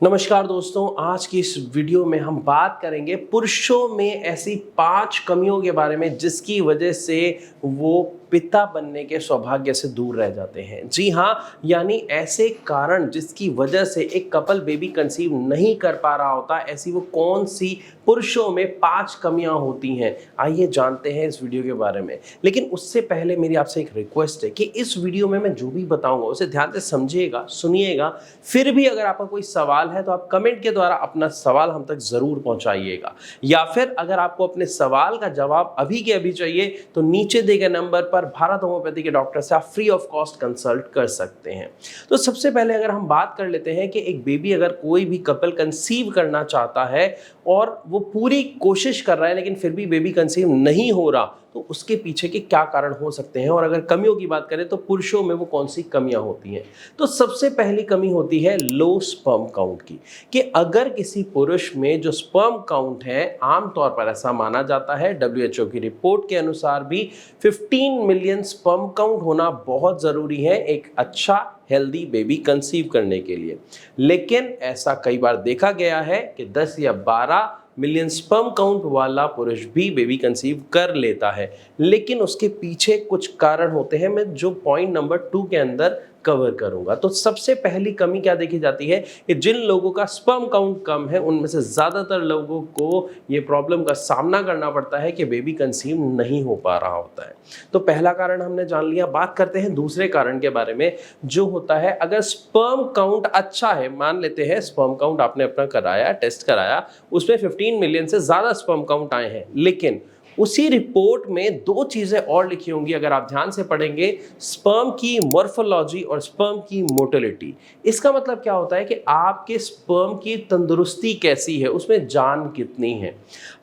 नमस्कार दोस्तों, आज की इस वीडियो में हम बात करेंगे पुरुषों में ऐसी 5 कमियों के बारे में जिसकी वजह से वो पिता बनने के सौभाग्य से दूर रह जाते हैं। जी हाँ, यानी ऐसे कारण जिसकी वजह से एक कपल बेबी कंसीव नहीं कर पा रहा होता, ऐसी वो कौन सी पुरुषों में 5 कमियां होती हैं, आइए जानते हैं इस वीडियो के बारे में। लेकिन उससे पहले मेरी आपसे एक रिक्वेस्ट है कि इस वीडियो में मैं जो भी बताऊंगा उसे ध्यान से समझिएगा, सुनिएगा। फिर भी अगर आपका कोई सवाल है तो आप कमेंट के द्वारा अपना सवाल हम तक जरूर पहुंचाइएगा, या फिर अगर आपको अपने सवाल का जवाब अभी के अभी चाहिए तो नीचे दिए गए नंबर पर भारत होम्योपैथी के डॉक्टर से आप फ्री ऑफ कॉस्ट कंसल्ट कर सकते हैं। तो सबसे पहले अगर हम बात कर लेते हैं कि एक बेबी अगर कोई भी कपल कंसीव करना चाहता है और वो पूरी कोशिश कर रहा है लेकिन फिर भी बेबी कंसीव नहीं हो रहा, तो उसके पीछे के क्या कारण हो सकते हैं, और अगर कमियों की बात करें तो पुरुषों में वो कौन सी कमियां होती हैं। तो सबसे पहली कमी होती है लो स्पर्म काउंट की, कि अगर किसी पुरुष में जो स्पर्म काउंट है, आमतौर पर ऐसा माना जाता है, WHO की रिपोर्ट के अनुसार भी 15 मिलियन स्पर्म काउंट होना बहुत ज़रूरी है एक अच्छा हेल्दी बेबी कंसीव करने के लिए। लेकिन ऐसा कई बार देखा गया है कि 10 या 12 मिलियन स्पर्म काउंट वाला पुरुष भी बेबी कंसीव कर लेता है, लेकिन उसके पीछे कुछ कारण होते हैं, मैं जो पॉइंट नंबर 2 के अंदर कवर करूंगा। तो सबसे पहली कमी क्या देखी जाती है कि जिन लोगों का स्पर्म काउंट कम है उनमें से ज्यादातर लोगों को ये प्रॉब्लम का सामना करना पड़ता है कि बेबी कंसीव नहीं हो पा रहा होता है। तो पहला कारण हमने जान लिया। बात करते हैं दूसरे कारण के बारे में, जो होता है अगर स्पर्म काउंट अच्छा है, मान लेते हैं स्पर्म काउंट आपने अपना कराया, टेस्ट कराया, उसमें 15 मिलियन से ज्यादा स्पर्म काउंट आए हैं, लेकिन उसी रिपोर्ट में 2 चीजें और लिखी होंगी अगर आप ध्यान से पढ़ेंगे, स्पर्म की मॉर्फोलॉजी और स्पर्म की मोटिलिटी। इसका मतलब क्या होता है कि आपके स्पर्म की तंदुरुस्ती कैसी है, उसमें जान कितनी है।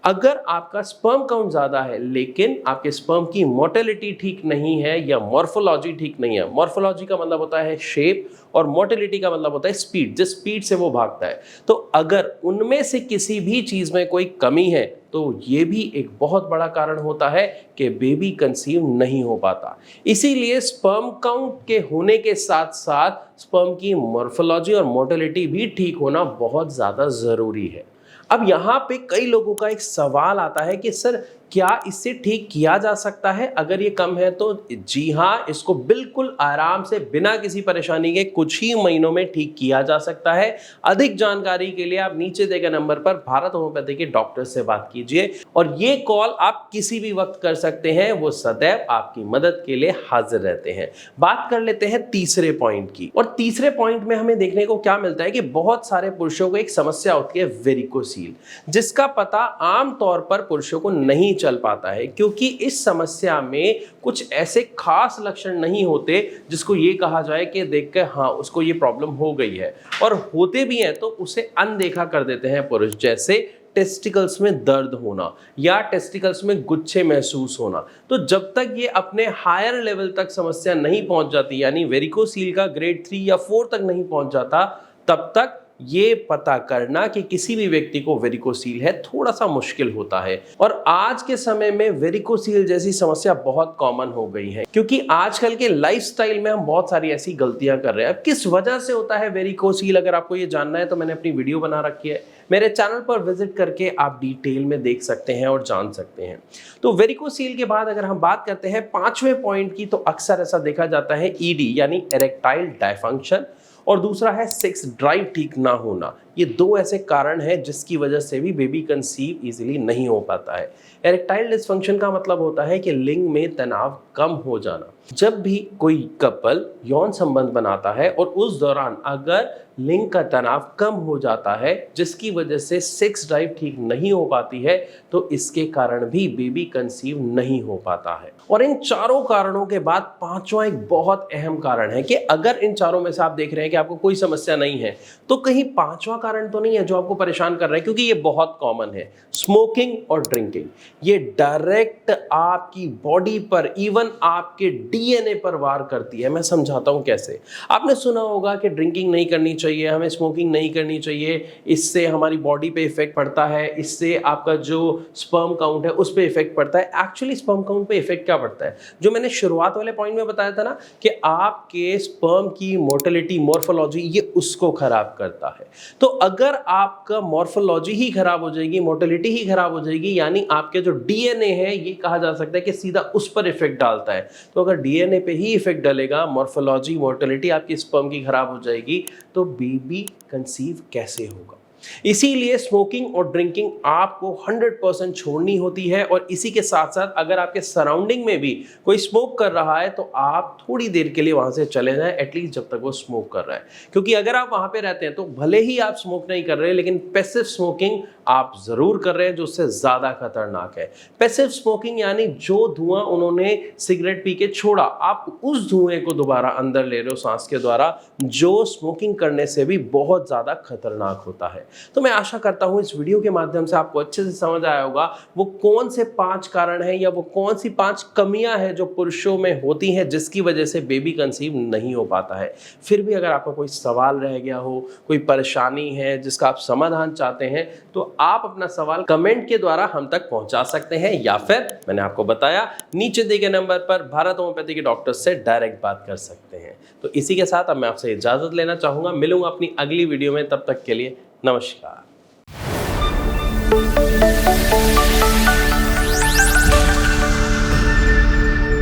अगर आपका स्पर्म काउंट ज्यादा है लेकिन आपके स्पर्म की मोटिलिटी ठीक नहीं है या मॉर्फोलॉजी ठीक नहीं है, मॉर्फोलॉजी का मतलब होता है शेप और मोटिलिटी का मतलब होता है स्पीड, जिस स्पीड से वो भागता है, तो अगर उनमें से किसी भी चीज में कोई कमी है तो ये भी एक बहुत बड़ा कारण होता है कि बेबी कंसीव नहीं हो पाता। इसीलिए स्पर्म काउंट के होने के साथ साथ स्पर्म की मॉर्फोलॉजी और मोटिलिटी भी ठीक होना बहुत ज़्यादा ज़रूरी है। अब यहाँ पे कई लोगों का एक सवाल आता है कि सर क्या इससे ठीक किया जा सकता है अगर ये कम है? तो जी हाँ, इसको बिल्कुल आराम से बिना किसी परेशानी के कुछ ही महीनों में ठीक किया जा सकता है। अधिक जानकारी के लिए आप नीचे दिए गए नंबर पर भारत होम्योपैथी के डॉक्टर से बात कीजिए, और ये कॉल आप किसी भी वक्त कर सकते हैं, वो सदैव आपकी मदद के लिए हाजिर रहते हैं। बात कर लेते हैं तीसरे पॉइंट की, और तीसरे पॉइंट में हमें देखने को क्या मिलता है कि बहुत सारे पुरुषों को एक समस्या होती है वेरिकोसील, जिसका पता आमतौर पर पुरुषों को नहीं चल पाता है, क्योंकि इस समस्या में कुछ ऐसे खास लक्षण नहीं होते जिसको ये कहा जाए कि देखकर हाँ उसको ये प्रॉब्लम हो गई है, और होते भी हैं तो उसे अनदेखा कर देते हैं पुरुष, जैसे टेस्टिकल्स में दर्द होना या टेस्टिकल्स में गुच्छे महसूस होना। तो जब तक ये अपने हायर लेवल तक समस्या नहीं पहुंच जाती, यानी वेरिकोसील का ग्रेड 3 या 4 तक नहीं पहुंच जाता, तब तक ये पता करना कि किसी भी व्यक्ति को वेरिकोसील है थोड़ा सा मुश्किल होता है। और आज के समय में वेरिकोसील जैसी समस्या बहुत कॉमन हो गई है, क्योंकि आजकल के लाइफस्टाइल में हम बहुत सारी ऐसी गलतियां कर रहे हैं। अब किस वजह से होता है वेरिकोसील, अगर आपको ये जानना है तो मैंने अपनी वीडियो बना रखी है, मेरे चैनल पर विजिट करके आप डिटेल में देख सकते हैं और जान सकते हैं। तो वेरिकोसील के बाद अगर हम बात करते हैं 5वें पॉइंट की, तो अक्सर ऐसा देखा जाता है ईडी यानी इरेक्टाइल डायफंक्शन, और दूसरा है सेक्स ड्राइव ठीक ना होना। ये 2 ऐसे कारण हैं जिसकी वजह से भी बेबी कंसीव इजीली नहीं हो पाता है। इरेक्टाइल डिसफंक्शन का मतलब होता है कि लिंग में तनाव कम हो जाना। जब भी कोई कपल यौन संबंध बनाता है और उस दौरान अगर लिंग का तनाव कम हो जाता है, जिसकी वजह से सेक्स ड्राइव ठीक नहीं हो पाती है, तो इसके कारण भी बेबी कंसीव नहीं हो पाता है। और इन चारों कारणों के बाद 5वां एक बहुत अहम कारण है कि अगर इन चारों में से आप देख रहे हैं कि आपको कोई समस्या नहीं है, तो कहीं 5वां कारण तो नहीं है जो आपको परेशान कर रहा है, क्योंकि ये बहुत कॉमन है, स्मोकिंग और ड्रिंकिंग। ये डायरेक्ट आपकी बॉडी पर, इवन आपके डीएनए पर वार करती है। मैं समझाता हूँ कैसे। आपने सुना होगा कि ड्रिंकिंग नहीं करनी चाहिए, हमें स्मोकिंग नहीं करनी चाहिए, इससे हमारी बॉडी पे इफेक्ट पड़ता है, इससे आपका जो स्पर्म काउंट है उस पे इफेक्ट पड़ता है। एक्चुअली स्पर्म काउंट पे इफेक्ट क्या पड़ता है, जो मैंने शुरुआत वाले पॉइंट में बताया था ना कि आपके स्पर्म की मोर्टेलिटी, मॉर्फोलॉजी, ये उसको खराब करता है। तो अगर आपका मॉर्फोलॉजी ही खराब हो जाएगी, मोर्टेलिटी ही खराब हो जाएगी, यानी आपके जो डीएनए है, ये कहा जा सकता है कि सीधा उस पर इफेक्ट डालता है। तो अगर डीएनए पे ही इफेक्ट डालेगा, मॉर्फोलॉजी, मोर्टेलिटी आपकी स्पर्म की खराब हो जाएगी, तो बेबी कंसीव कैसे होगा। इसीलिए स्मोकिंग और ड्रिंकिंग आपको 100% छोड़नी होती है। और इसी के साथ साथ अगर आपके सराउंडिंग में भी कोई स्मोक कर रहा है तो आप थोड़ी देर के लिए वहां से चले जाएं, एटलीस्ट जब तक वो स्मोक कर रहा है। क्योंकि अगर आप वहां पे रहते हैं तो भले ही आप स्मोक नहीं कर रहे, लेकिन पैसिव स्मोकिंग आप जरूर कर रहे हैं, जो उससे ज्यादा खतरनाक है। पैसिव स्मोकिंग यानी जो धुआं उन्होंने सिगरेट पी के छोड़ा, आप उस धुएं को दोबारा अंदर ले रहे हो सांस के द्वारा, जो स्मोकिंग करने से भी बहुत ज्यादा खतरनाक होता है। तो मैं आशा करता हूं इस वीडियो के माध्यम से आपको अच्छे से समझ आया होगा वो कौन से 5 कारण हैं या वो कौन सी 5 कमियां हैं जो पुरुषों में होती हैं जिसकी वजह से बेबी कंसीव नहीं हो पाता है। फिर भी अगर आपका कोई सवाल रह गया हो, कोई परेशानी है जिसका आप समाधान चाहते हैं, तो आप अपना सवाल कमेंट के द्वारा हम तक पहुंचा सकते हैं, या फिर मैंने आपको बताया नीचे दिए गए नंबर पर भारत होम्योपैथी के डॉक्टर से डायरेक्ट बात कर सकते हैं। तो इसी के साथ अब मैं आपसे इजाजत लेना चाहूंगा। मिलूंगा अपनी अगली वीडियो में, तब तक के लिए नमस्कार।